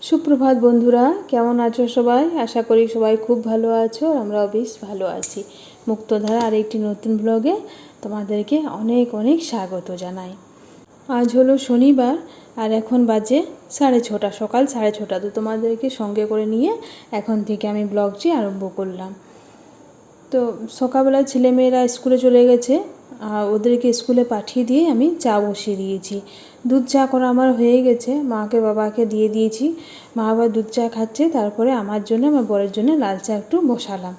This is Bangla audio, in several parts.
সুপ্রভাত বন্ধুরা, কেমন আছো সবাই? আশা করি সবাই খুব ভালো আছো। আমরাও বেশ ভালো আছি। মুক্তধারা আরেকটি নতুন ব্লগে তোমাদেরকে অনেক অনেক স্বাগত জানাই। আজ হলো শনিবার আর এখন বাজে 6:30, সকাল 6:30। তো তোমাদেরকে সঙ্গে করে নিয়ে এখন থেকে আমি ব্লগটি আরম্ভ করলাম। তো সকালবেলা ছেলেমেয়েরা স্কুলে চলে গেছে আর ওদেরকে স্কুলে পাঠিয়ে দিয়ে আমি চা বসিয়ে দিয়েছি। দুধ চা করা আমার হয়ে গেছে, মাকে বাবাকে দিয়ে দিয়েছি। মা আবার দুধ চা খাচ্ছে, তারপরে আমার জন্য আমার বরের জন্য লাল চা একটু বসালাম।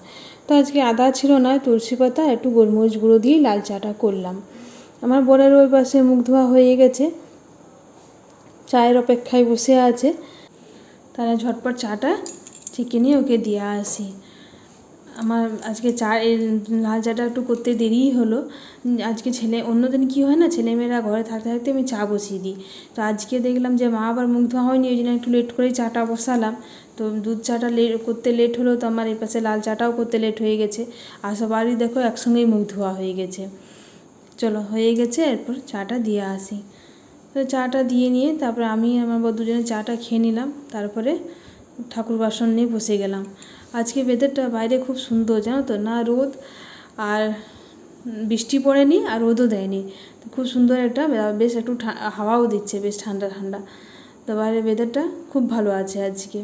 তো আজকে আদা ছিল না, তুলসী পাতা একটু গোলমরিচ গুঁড়ো দিয়ে লাল চাটা করলাম। আমার বরের ওই পাশে মুখ ধোয়া হয়ে গেছে, চায়ের অপেক্ষায় বসে আছে। তাহলে ঝটপট চাটা চেকে নিয়ে ওকে দিয়ে আসি। আমার আজকে এই লাল চাটা একটু করতে দেরিই হলো। আজকে অন্যদিন কী হয় না, ছেলেমেয়েরা ঘরে থাকতে থাকতে আমি চা বসিয়ে দিই। তো আজকে দেখলাম যে মা আবার মুখ ধোয়া হয়নি, ওই জন্য একটু লেট করেই চাটা বসালাম। তো দুধ চাটা করতে লেট হলো, তো আমার এই পাশে লাল চাটাও করতে লেট হয়ে গেছে। আর সবারই দেখো একসঙ্গেই মুখ ধোয়া হয়ে গেছে। চলো হয়ে গেছে, এরপর চাটা দিয়ে আসি। তো চাটা দিয়ে নিয়ে তারপরে আমি আমার দুজনে চাটা খেয়ে নিলাম। তারপরে ঠাকুর বাসন নিয়ে বসে গেলাম। আজকে ওয়েদারটা বাইরে খুব সুন্দর, জানো তো, না রোদ আর বৃষ্টি পড়েনি আর রোদও দেয়নি। তো খুব সুন্দর একটা, বেশ একটু হাওয়াও দিচ্ছে, বেশ ঠান্ডা ঠান্ডা। তো বাইরের ওয়েদারটা খুব ভালো আছে আজকে।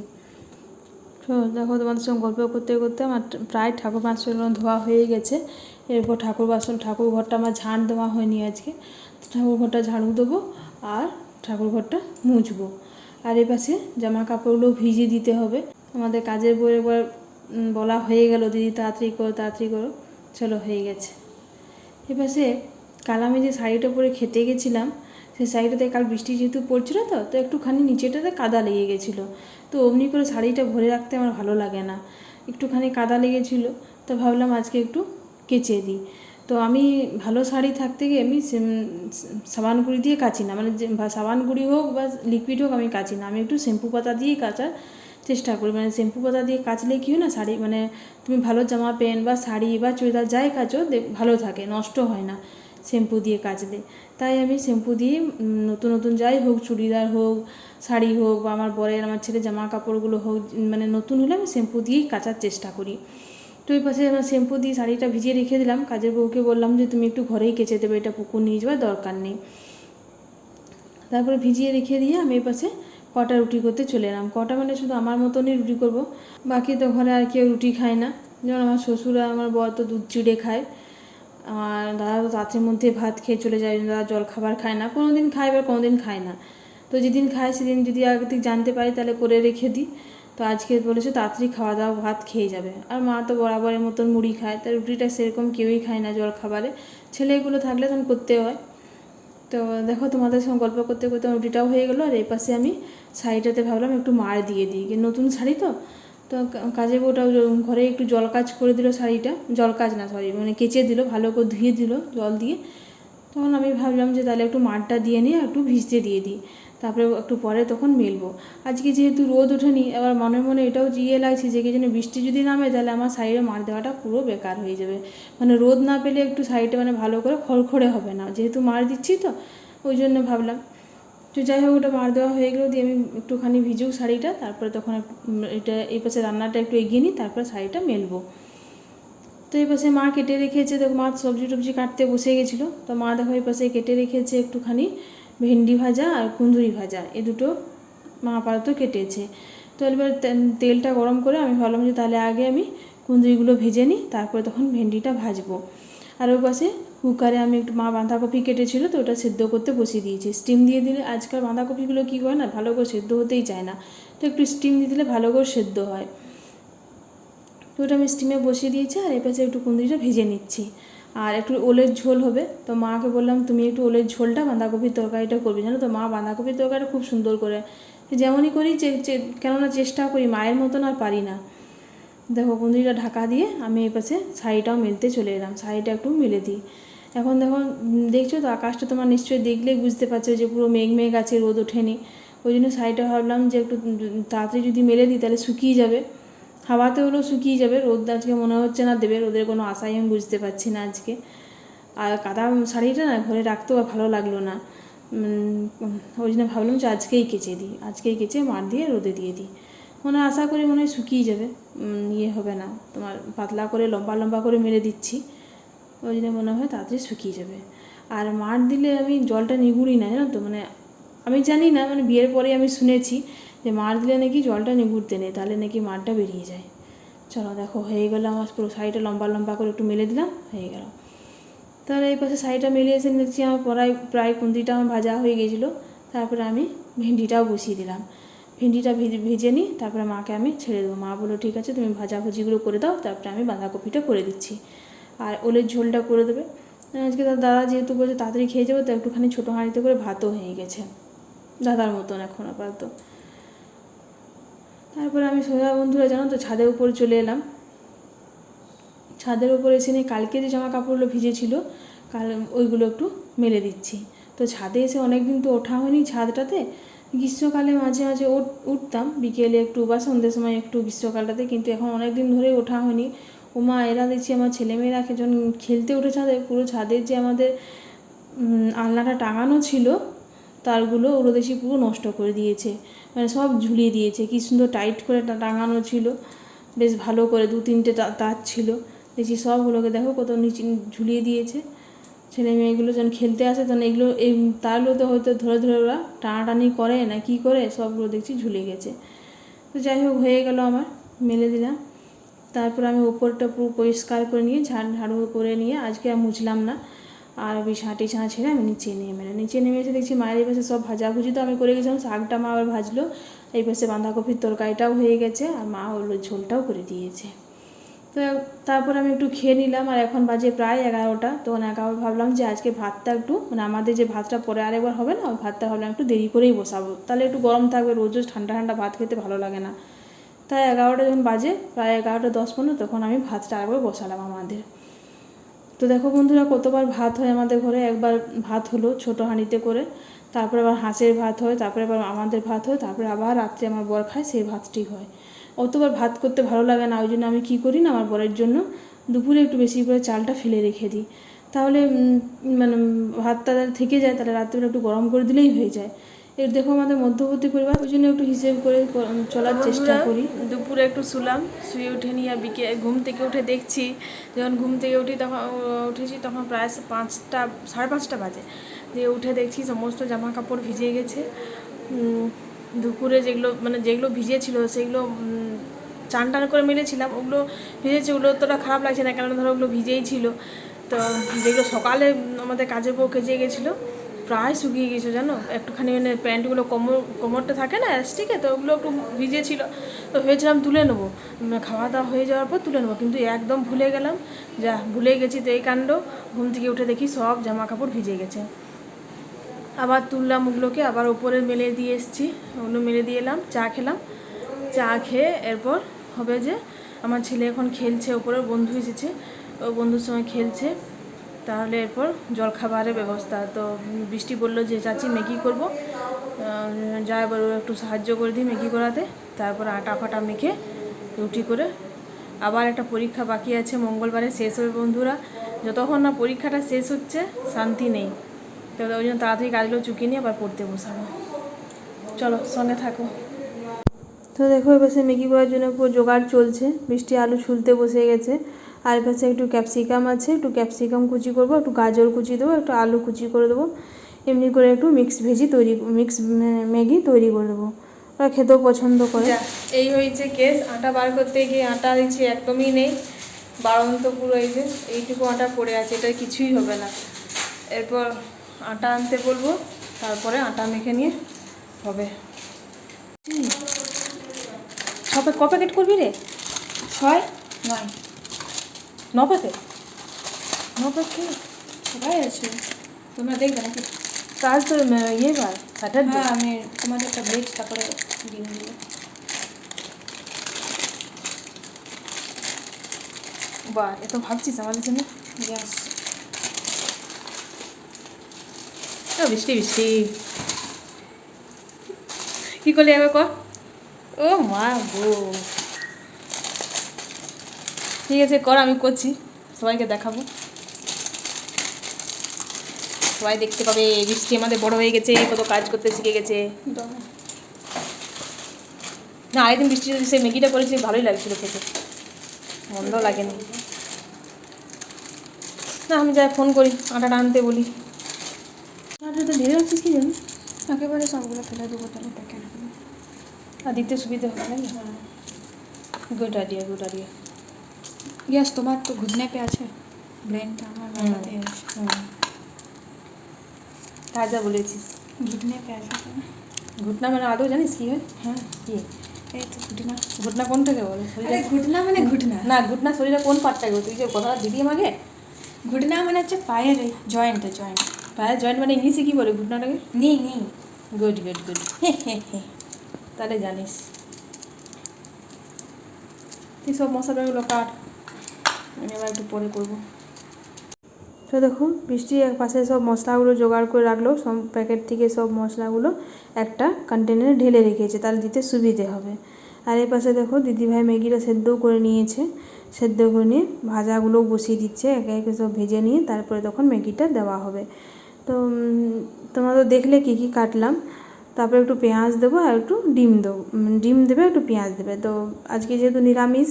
তো দেখো, তোমাদের সঙ্গে গল্প করতে করতে আমার প্রায় ঠাকুর বাসনগুলো ধোয়া হয়ে গেছে। এরপর ঠাকুর ঘরটা আমার ঝাড় দেওয়া হয়নি আজকে। ঠাকুর ঘরটা ঝাড়ু দেবো আর ঠাকুর ঘরটা মুছবো। আর এ পাশে জামা কাপড়গুলো ভিজিয়ে দিতে হবে। আমাদের কাজের বইয়ের বলা হয়ে গেল, দিদি তাড়াতাড়ি করো তাড়াতাড়ি করো। চলো হয়ে গেছে। এপাশে কাল আমি যে শাড়িটা পরে খেতে গেছিলাম, সেই শাড়িটাতে কাল বৃষ্টি যেহেতু পড়ছিল, তো একটুখানি নিচেটাতে কাদা লেগে গেছিলো। তো অমনি করে শাড়িটা ভরে রাখতে আমার ভালো লাগে না, একটুখানি কাদা লেগেছিলো। তো ভাবলাম আজকে একটু কেচে দিই। তো আমি ভালো শাড়ি থাকতে গিয়ে আমি সাবান গুঁড়ি দিয়ে কাচি না, মানে সাবান গুঁড়ি হোক বা লিকুইড হোক আমি কাচি না। আমি একটু শ্যাম্পু পাতা দিয়েই কাচার চেষ্টা করি। মানে শ্যাম্পু পাতা দিয়ে কাচলে কী হয় না, শাড়ি মানে তুমি ভালো জামা প্যান্ট বা শাড়ি বা চুড়িদার যাই কাচো ভালো থাকে, নষ্ট হয় না শ্যাম্পু দিয়ে কাচলে। তাই আমি শ্যাম্পু দিয়ে নতুন নতুন যাই হোক, চুড়িদার হোক, শাড়ি হোক বা আমার বরের আমার ছেলে জামা কাপড়গুলো হোক, মানে নতুন হলে আমি শ্যাম্পু দিয়েই কাচার চেষ্টা করি। তো এই পাশে আমার শ্যাম্পু দিয়ে শাড়িটা ভিজিয়ে রেখে দিলাম। কাজের বউকে বললাম যে তুমি একটু ঘরেই কেচে দেবে, এটা পুকুর নিয়ে যাওয়ার দরকার নেই। তারপরে ভিজিয়ে রেখে দিয়ে আমি এই পাশে কটা রুটি করতে চলে এলাম। কটা মানে শুধু আমার মতনই রুটি করব, বাকি তো ঘরে আর কেউ রুটি খায় না। যেমন আমার শ্বশুর আর আমার বর তো দুধ চিড়ে খায়, আর দাদা তো রাতের মধ্যে ভাত খেয়ে চলে যায়। দাদা জল খাবার খায় না, কোনো দিন খায় বা কোনো দিন খায় না। তো যেদিন খায় সেদিন যদি আগে থেকে জানতে পারি তাহলে করে রেখে দিই। তো আজকে বলেছে তাড়াতাড়ি খাওয়া দাওয়া ভাত খেয়ে যাবে। আর মা তো বরাবরের মতন মুড়ি খায়, তাই রুটিটা সেরকম কেউই খায় না জল খাবারে। ছেলেগুলো থাকলে তখন করতে হয়। তো দেখো, তোমাদের সঙ্গে গল্প করতে করতে রুটিটাও হয়ে গেলো। আর এই পাশে আমি শাড়িটাতে ভাবলাম একটু মার দিয়ে দিই, নতুন শাড়ি তো। তো কাজে বউটাও ঘরে একটু জল কাজ করে দিল, শাড়িটা জল কাজ না সরি মানে কেচে দিল, ভালো করে ধুয়ে দিল জল দিয়ে। তখন আমি ভাবলাম যে তাহলে একটু মারটা দিয়ে নিয়ে একটু ভিজতে দিয়ে দিই, তারপরে একটু পরে তখন মেলবো। আজকে যেহেতু রোদ ওঠেনি, আবার মনে মনে এটাও লাগছে যে কি যেন বৃষ্টি যদি নামে তাহলে আমার শাড়িটা মার দেওয়াটা পুরো বেকার হয়ে যাবে। মানে রোদ না পেলে একটু শাড়িটা মানে ভালো করে খড়খড়ে হবে না, যেহেতু মার দিচ্ছি তো ওই জন্য ভাবলাম। তো যাই হোক, ওটা মার দেওয়া হয়ে গেলো, দিয়ে আমি একটুখানি ভিজুক শাড়িটা, তারপরে তখন এটা এই পাশে রান্নাটা একটু এগিয়ে নিই, তারপরে শাড়িটা মেলবো। তো এই পাশে মা কেটে রেখেছে, দেখো মা সবজি টবজি কাটতে বসে গেছিলো। তো মা দেখো এই পাশে কেটে রেখেছে একটুখানি ভেন্ডি ভাজা আর কুঁদরি ভাজা, এ দুটো মা আপাতত কেটেছে। তো এবার তেলটা গরম করে আমি ভাবলাম যে তাহলে আগে আমি কুঁদরিগুলো ভেজে নিই, তারপরে তখন ভেন্ডিটা ভাজবো। আর ওই পাশে কুকারে আমি একটু মা বাঁধাকপি কেটেছিলো, তো ওটা সেদ্ধ করতে বসিয়ে দিয়েছি। স্টিম দিয়ে দিলে আজকাল বাঁধাকপিগুলো কী করে না, ভালো করে সেদ্ধ হতেই চায় না। তো একটু স্টিম দিয়ে দিলে ভালো করে সেদ্ধ হয়। তো ওটা আমি স্টিমে বসিয়ে দিয়েছি। আর এপাশে একটু কুঁদরিটা ভেজে নিচ্ছি। আর একটু ওলের ঝোল হবে, তো মাকে বললাম তুমি একটু ওলের ঝোলটা বাঁধাকপির তরকারিটা করবে। জানো তো, মা বাঁধাকপির তরকারিটা খুব সুন্দর করে, যেমনই করি কেননা চেষ্টা করি, মায়ের মতন আর পারি না। দেখো কুঁদরিটা ঢাকা দিয়ে আমি এই পাশে শাড়িটাও মেলতে চলে এলাম, শাড়িটা একটু মেলে দিই। এখন দেখো, দেখছো তো আকাশটা তোমার নিশ্চয়ই দেখলেই বুঝতে পারছো যে পুরো মেঘ মেঘ আছে, রোদ ওঠেনি। ওই জন্য শাড়িটা ভাবলাম যে একটু তাড়াতাড়ি যদি মেলে দিই তাহলে শুকিয়ে যাবে, হাওয়াতে হলেও শুকিয়ে যাবে। রোদ আজকে মনে হচ্ছে না দেবে, রোদের কোনো আশাই আমি বুঝতে পারছি না আজকে। আর কাদা শাড়িটা না ঘরে রাখতেও ভালো লাগলো না, ওই জন্য ভাবলাম যে আজকেই কেচে মাঠ দিয়ে রোদে দিয়ে দিই, আশা করি মনে হয় শুকিয়ে যাবে, ইয়ে হবে না, তোমার পাতলা করে লম্বা লম্বা করে মেলে দিচ্ছি, ওই জন্য মনে হয় তাড়াতাড়ি শুকিয়ে যাবে। আর মাঠ দিলে আমি জলটা নিগুড়ি না, জানো তো, আমি জানি না, বিয়ের পরে আমি শুনেছি যে মাঠ দিলে নাকি জলটা নিগুড়তে নেই, তাহলে নাকি মাঠটা বেরিয়ে যায়। চলো দেখো হয়ে গেলো আমার পুরো শাড়িটা লম্বা লম্বা করে একটু মেলে দিলাম, হয়ে গেল। তাহলে এই পাশে শাড়িটা মেলে এসে দেখছি আমার প্রায় কুন্দিটা আমার ভাজা হয়ে গেছিলো। তারপরে আমি ভেন্ডিটাও বসিয়ে দিলাম, ভেন্ডিটা ভেজে নিই, তারপরে মাকে আমি ছেড়ে দেবো। মা বললো ঠিক আছে তুমি ভাজাভুজিগুলো করে দাও, তারপরে আমি বাঁধাকপিটা করে দিচ্ছি, আর ওলের ঝোলটা করে দেবে। আজকে তার দাদা যেহেতু বলছে তাড়াতাড়ি খেয়ে যাবো, তো একটুখানি ছোটো হাঁড়িতে করে ভাতও হয়ে গেছে, দাদার মতন এখন আপাতত। তারপরে আমি সোজা বন্ধুরা জানো তো ছাদের উপরে চলে এলাম। ছাদের উপরে এসে নিয়ে কালকে যে জামা কাপড়গুলো ভিজেছিল ওইগুলো একটু মেলে দিচ্ছি। তো ছাদে এসে অনেক দিন তো ওঠা হয়নি ছাদটাতে, গ্রীষ্মকালে মাঝে মাঝে উঠতাম বিকেলে একটু বা সন্ধ্যের সময় একটু গ্রীষ্মকালটাতে, কিন্তু এখন অনেক দিন ধরেই ওঠা হয়নি। ওমা এরা দেখছি আমার ছেলেমেয়েরা যখন খেলতে উঠে ছাদে, পুরো ছাদের যে আমাদের আলনাটা টাঙানো ছিল তারগুলো ওরা দেখছি পুরো নষ্ট করে দিয়েছে, সব ঝুলিয়ে দিয়েছে। কী সুন্দর টাইট করে টাঙানো ছিল, বেশ ভালো করে 2-3টে তার ছিল, দেখছি সবগুলোকে দেখো কত নিচে ঝুলিয়ে দিয়েছে। ছেলে মেয়েগুলো যখন খেলতে আসে তখন এগুলো এই তারগুলো তো হয়তো ধরে ধরে ওরা টানাটানি করে না কি করে, সবগুলো দেখছি ঝুলে গেছে। তো যাই হোক হয়ে গেল আমার, মেলে দিলাম। তারপর আমি উপরটা পুরো পরিষ্কার করে নিয়ে ঝাড়ু করে নিয়ে আজকে আর মুছলাম না, আর বিছানা টিছানা ছেড়ে আমি নিচে নেমে এসে দেখছি মায়ের এই পাশে সব ভাজাভুজি তো আমি করে গেছিলাম, শাকটা মা আবার ভাজলো, এই পাশে বাঁধাকপির তরকারিটাও হয়ে গেছে, আর মা হলো ঝোলটাও করে দিয়েছে। তো তারপর আমি একটু খেয়ে নিলাম, আর এখন বাজে প্রায় 11টা। তখন 11 ভাবলাম যে আজকে ভাতটা একটু আমাদের যে ভাতটা পরে আরেকবার হবে না, ওই ভাতটা ভাবলাম একটু দেরি করেই বসাবো, তাহলে একটু গরম থাকবে, রোজ রোজ ঠান্ডা ঠান্ডা ভাত খেতে ভালো লাগে না। তাই 11টা যখন বাজে প্রায় 11:10-15 তখন আমি ভাতটা আরেকবার বসালাম আমাদের। তো দেখো বন্ধুরা কতবার ভাত হয় আমাদের ঘরে, একবার ভাত হলো ছোটো হাঁড়িতে করে, তারপরে আবার হাঁসের ভাত হয়, তারপরে আবার আমাদের ভাত হয়, তারপরে আবার রাত্রে আমার বর খায়, সেই ভাতটি হয়। অতবার ভাত করতে ভালো লাগে না, ওই জন্য আমি কী করি না, আমার বরের জন্য দুপুরে একটু বেশি করে চালটা ফেলে রেখে দিই, তাহলে ভাতটা থেকে যায়, তাহলে রাত্রিবেলা একটু গরম করে দিলেই হয়ে যায়। এর দেখো আমাদের মধ্যবর্তী পরিবার, ওই জন্য একটু হিসেব করে চলার চেষ্টা করি। দুপুরে একটু শুলাম, শুয়ে উঠে নিয়ে ঘুম থেকে উঠে দেখছি, যখন ঘুম থেকে উঠেছি তখন প্রায় 5টা 5:30 বাজে, দিয়ে উঠে দেখছি সমস্ত জামা কাপড় ভিজে গেছে। দুপুরে যেগুলো ভিজেছিল সেগুলো চান টান করে মেলেছিলাম, ওগুলো ভিজেছে, ওগুলো অতটা খারাপ লাগছে না, কারণ ধরো ওগুলো ভিজেই ছিল। তো যেগুলো সকালে আমাদের কাজের বউ কেচে গেছিলো প্রায় শুকিয়ে গেছিলো জানো, একটুখানি প্যান্টগুলো কোমরটা থাকে না স্টিকে, তো ওগুলো একটু ভিজেছিল, তো ভেবেছিলাম তুলে নেবো, খাওয়া দাওয়া হয়ে যাওয়ার পর তুলে নেবো, কিন্তু একদম ভুলে গেলাম, ভুলে গেছি। তো এই কাণ্ড, ঘুম থেকে উঠে দেখি সব জামা কাপড় ভিজে গেছে। আবার তুললাম ওগুলোকে, আবার ওপরে মেলে দিয়ে এসেছি, ওগুলো মেলে দিয়ে এলাম, চা খেলাম, চা খেয়ে এরপর হবে যে আমার ছেলে এখন খেলছে, ওপরে বন্ধু এসেছে, ও বন্ধুর সঙ্গে খেলছে, তাহলে এরপর জলখাবারের ব্যবস্থা। তো বৃষ্টি বললো যে চাচি ম্যাগি করবো, যা এবার একটু সাহায্য করে দিই ম্যাগি করাতে, তারপর আটা ফাটা মেখে রুটি করে। আবার একটা পরীক্ষা বাকি আছে, মঙ্গলবারে শেষ হবে বন্ধুরা, যতক্ষণ না পরীক্ষাটা শেষ হচ্ছে শান্তি নেই, তো ওই জন্য তাড়াতাড়ি কাজগুলো চুকিয়ে নিয়ে আবার পড়তে বসাবো। চলো সঙ্গে থাকো। তো দেখো এপাশে ম্যাগি করার জন্য পুরো জোগাড় চলছে, বৃষ্টি আলু ছুলতে বসে গেছে, আর এপাশে একটু ক্যাপসিকাম আছে, একটু ক্যাপসিকাম কুচি করবো, একটু গাজর কুচি দেবো, একটু আলু কুচি করে দেবো, এমনি করে একটু মিক্স ম্যাগি তৈরি করে দেবো, ওরা খেতেও পছন্দ করে। এই হয়েছে কেস, আটা বার করতে গিয়ে আটা দিচ্ছি একদমই নেই, বাড়ন্ত পুরো এই যে এইটুকু আটা পড়ে আছে, এটা কিছুই হবে না। এরপর আটা আনতে বলবো, তারপরে আটা মেখে নিয়ে হবে। ক প্যাকেট করবি রে? 6, 9, 9 প্যাকেট, 9 প্যাকেট সবাই আছে, তোমরা দেখবে নাকি? কাজ তো ইয়ে বার কাটার, হ্যাঁ আমি তোমাদের একটা ব্রেক তারপরে দিন দিল। বা এত ভাবছিস আমাদের জন্য? গ্যাস বৃষ্টি বৃষ্টি কী করলি একবার কর। ও মা গো, ঠিক আছে কর, আমি করছি, সবাইকে দেখাবো। সবাই দেখতে পাবে বৃষ্টি আমাদের বড় হয়ে গেছে, কত কাজ করতে শিখে গেছে। না আরেকদিন বৃষ্টি যদি সে ম্যাগিটা করেছি ভালোই লাগছিল খেতে, মন্দ লাগেনি। না আমি যাই ফোন করি, আটাটা আনতে বলি। আটাটা ধীরে রাখছিস কি জানি, একেবারে সবগুলো ফেলে দেবো তাহলে প্যাকেটগুলো, আর দিতে সুবিধা হবে নাকি? Good idea, good idea. Gas তোমার তো ঘুটনে पे আছে, ব্রেনটা আমার মেলাতে আছে। তাজা বলেছিস, ঘুটনে पे আছে। ঘুটনা মানে আদৌ জানিস কি হয়? হ্যাঁ কি এই তো ঘুটনা। ঘুটনা কোনটাকে বলে? আরে ঘুটনা মানে ঘুটনা না, ঘুটনা শরীরে কোন পার্টটাকে? তুই যে কথাটা দিদি আমাকে, ঘুটনা মানে হচ্ছে পায়ের জয়েন্ট জয়েন্ট। পায়ের জয়েন্ট মানে ইংলিশে কি বলে ঘুটনাটাকে? নি নি গুড গুড গুড, তাহলে জানিস। তুই সব মশলাগুলো কাট, আমি আবার একটু পরে করবো। তো দেখুন বৃষ্টি এক পাশে সব মশলাগুলো জোগাড় করে রাখলো, সব প্যাকেট থেকে সব মশলাগুলো একটা কন্টেনারে ঢেলে রেখেছে, তাহলে দিতে সুবিধে হবে। আর এই পাশে দেখো দিদিভাই ম্যাগিটা সেদ্ধও করে নিয়েছে, সেদ্ধ করে নিয়ে ভাজাগুলোও বসিয়ে দিচ্ছে, একে একে সব ভেজে নিয়ে তারপরে তখন ম্যাগিটা দেওয়া হবে। তো তোমরা তো দেখলে কী কী কাটলাম, তারপরে একটু পেঁয়াজ দেবো আর একটু ডিম দেবো, ডিম দেবে একটু পেঁয়াজ দেবে। তো আজকে যেহেতু নিরামিষ,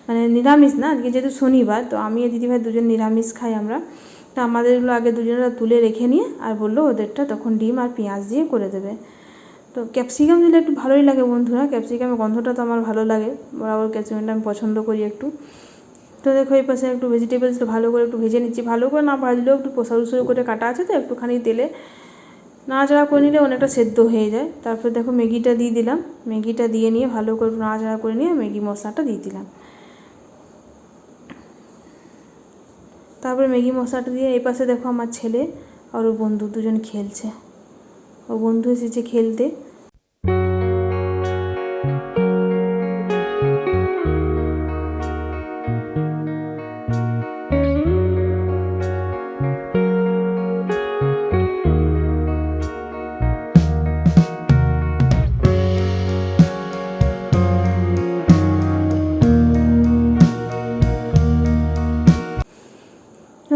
মানে নিরামিষ না, আজকে যেহেতু শনিবার, তো আমি আর দিদিভাই দুজন নিরামিষ খাই আমরা। তো আমাদেরগুলো আগে দুজনেরা তুলে রেখে নিয়ে আর বললো ওদেরটা তখন ডিম আর পেঁয়াজ দিয়ে করে দেবে। তো ক্যাপসিকাম দিলে একটু ভালোই লাগে বন্ধুরা, ক্যাপসিকামের গন্ধটা তো আমার ভালো লাগে, বরাবর ক্যাপসিকামটা আমি পছন্দ করি একটু। তো দেখো এই পাশে একটু ভেজিটেবলসটা ভালো করে একটু ভেজে নিচ্ছি, ভালো করে না ভাজলেও একটু সরু সরু করে কাটা আছে, তো একটুখানি তেলে নাড়াচাড়া করে নিলে অনেকটা সেদ্ধ হয়ে যায়। তারপর দেখো ম্যাগিটা দিয়ে দিলাম, ম্যাগিটা দিয়ে নিয়ে ভালো করে নাড়াচাড়া করে নিয়ে ম্যাগি মশলাটা দিয়ে দিলাম। তারপরে ম্যাগি মশলাটা দিয়ে এই পাশে দেখো আমার ছেলে আর ওর বন্ধু দুজন খেলছে, ও বন্ধু এসেছে খেলতে।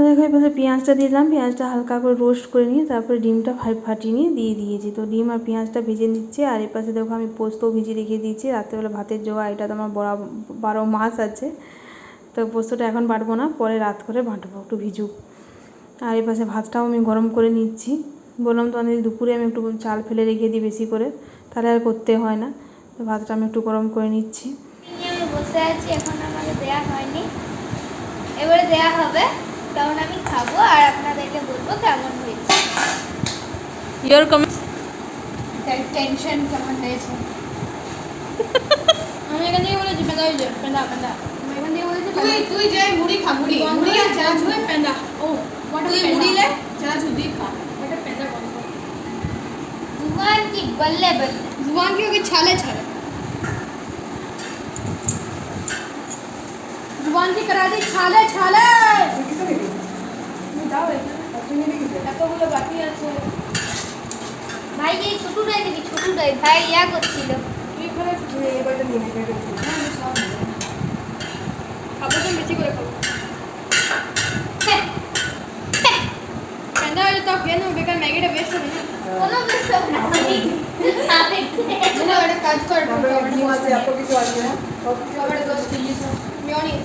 দেখো এপাশে পেঁয়াজটা দিয়ে দিলাম, পেঁয়াজটা হালকা করে রোস্ট করে নিয়ে তারপরে ডিমটা ফাটিয়ে নিয়ে দিয়ে দিয়েছি। তো ডিম আর পেঁয়াজটা ভেজে নিচ্ছে, আর এপাশে দেখো আমি পোস্তও ভিজিয়ে রেখে দিয়েছি, রাত্রেবেলা ভাতের জোয়া, এটা তো আমার 12 মাস আছে। তো পোস্তটা এখন বাটবো না, পরে রাত করে বাটবো, একটু ভিজুক। আর এপাশে ভাতটাও আমি গরম করে নিচ্ছি, বললাম তো অনেক দুপুরে আমি একটু চাল ফেলে রেখে দিই বেশি করে, তাহলে আর করতে হয় না। তো ভাতটা আমি একটু গরম করে নিচ্ছি। আমি বসে আছি, এখন আমাকে দেয়া হয়নি, এবারে দেয়া হবে, তখন আমি খাবো আর আপনাদেরকে বলবো কেমন হয়েছে। ইয়োর কমেন্ট, টেনশন কেমন হয়েছে। আমি এখান থেকে বলেছি পেঁদা হয়েছে, পেঁদা পেঁদা। আমি এখান থেকে বলেছি তুই যে মুড়ি খা, মুড়ি মুড়ি আর চানাচুর পেঁদা। ও তুই মুড়ি ले চানাচুর দিয়ে খা। এটা পেঁদা কম जुबान की बल्ले बल्ले, जुबान की होगी छाले छाले, जुबान की करा दी छाले छाले। এতগুলো বাকি আছে ভাই এই ছোটুটাই দিবি, ছোটুটাই ভাই ইয়া করছিল। তুই করে এবারে নিয়ে নে খাবো তো বেশি করে খাবো। পেঁদা হয়ে তো খেয়ে নেবো, বেকার ম্যাগিটা বেস্ট হবে না। কোনো বিষয় না, আমি একটা কাজ কর, মেয়োনিজ,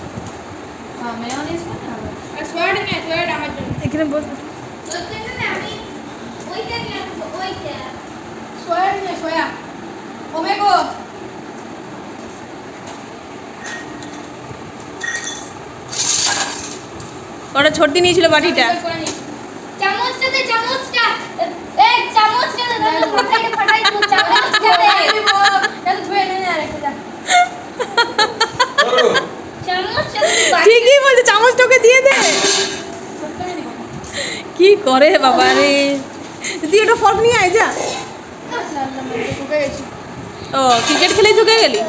হ্যাঁ মেয়োনিজ আর সোয়াড নেই, সোয়াড আমার জন্য এখানে বল, বলতে না আমি ওইটা নিয়ে আসবো, ওইটা সোয়াড নেই, সোয়া ওমেগো। ওটা ছড়তে নিয়েছিল বাটিটা। চামচটা দে, চামচটা এই চামচটা দে, তাহলে ফাটাই দে, চামচটা দে, তাহলে ধুয়ে নে আর একটা যা। চামচটা দে। ঠিকই বলছে, চামচটাকে দিয়ে দে। কি করে বাবা রে, তুই ওটা ফর্ক নিয়ে আয় যা। ও ক্রিকেট খেলে চুকে গেলি?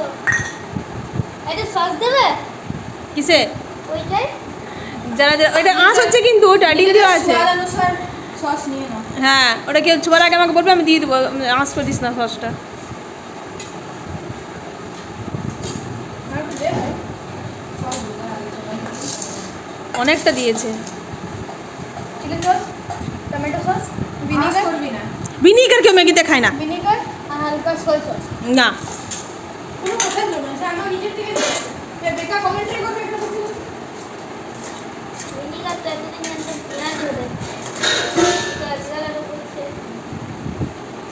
এটা সস দেবে কিসে? ওইটাই। যারা যারা ওইটা আঁশ হচ্ছে, কিন্তু ওটা ডিম দেওয়া আছে। স্বাদ অনুসার সস নিয়ে নাও। হ্যাঁ, ওটা কেউ ছোঁয়ার আগে আমাকে বলবে, আমি দিয়ে দেবো, আঁশ করে দিস না সসটা। অনেকটা দিয়েছে। Chicken sauce, tomato sauce, vinegar কেউ ম্যাগিতে খায় না। ভিনেগার আর হালকা সয়া সস। না, কোনো কথাই বলবো না, আমার নিজের থেকে বেকার কমেন্ট্রি করবে একটা সত্যি কথা। ভিনেগার তো এতদিন জানতাম পেঁয়াজ হলে গাছগালার উপরে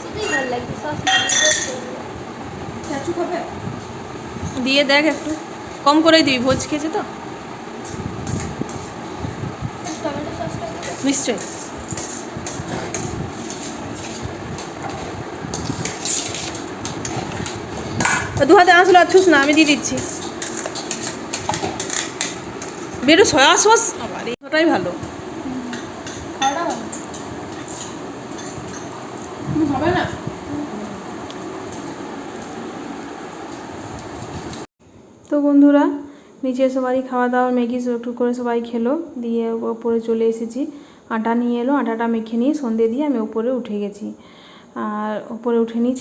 শুধুই ভালো লাগছে সস চাচু খাবে? দিয়ে দেখ একটু কম করেই দিবি, ভোজ খেয়েছে তো টমেটো সসটা নিশ্চয়ই। দু হাতে আসলে আছুস না, আমি দিয়ে দিচ্ছি। বেরো সয়া সস, আবার ওটাই ভালো। খাওয়া হবে হবে না। তো বন্ধুরা, নিচে সবাই খাওয়া দাওয়া ম্যাগি একটু করে সবাই খেলো, দিয়ে ওপরে চলে এসেছি। আটা নিয়ে এলো, আটাটা মেখে নিয়ে সন্ধে দিয়ে আমি ওপরে উঠে গেছি। আর ওপরে উঠে নিয়ে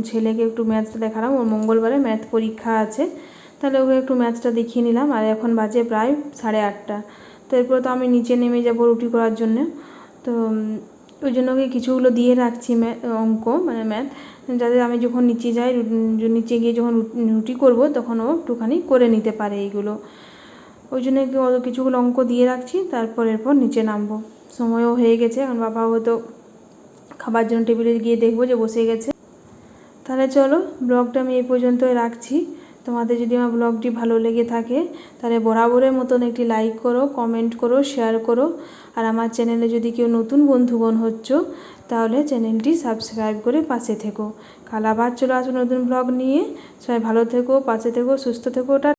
ছেলেকে একটু ম্যাথটা দেখালাম, ওর মঙ্গলবারে ম্যাথ পরীক্ষা আছে, তাহলে ওকে একটু ম্যাথটা দেখিয়ে নিলাম। আর এখন বাজে প্রায় 8:30। তো এরপর তো আমি নিচে নেমে যাবো রুটি করার জন্য। তো ওই জন্য ওকে কিছুগুলো দিয়ে রাখছি অঙ্ক মানে ম্যাথ, যাতে আমি যখন নিচে যাই, নিচে গিয়ে যখন রুটি করব তখন ও একটুখানি করে নিতে পারে এইগুলো। ওই জন্য কিছুগুলো অঙ্ক দিয়ে রাখছি, তারপর এরপর নিচে নামবো। সময়ও হয়ে গেছে, এখন বাবা হয়তো খাবার জন্য টেবিলে গিয়ে দেখবো যে বসে গেছে। তাহলে চলো, ব্লগটা আমি এই পর্যন্তই রাখছি। তোমাদের যদি আমার ব্লগটি ভালো লেগে থাকে তাহলে বরাবরের মতন একটি লাইক করো, কমেন্ট করো, শেয়ার করো। আর আমার চ্যানেলে যদি কেউ নতুন বন্ধুগণ হচ্ছ তাহলে চ্যানেলটি সাবস্ক্রাইব করে পাশে থেকো। কাল আবার চলে আসবো নতুন ব্লগ নিয়ে। সবাই ভালো থেকো, পাশে থেকো, সুস্থ থেকো।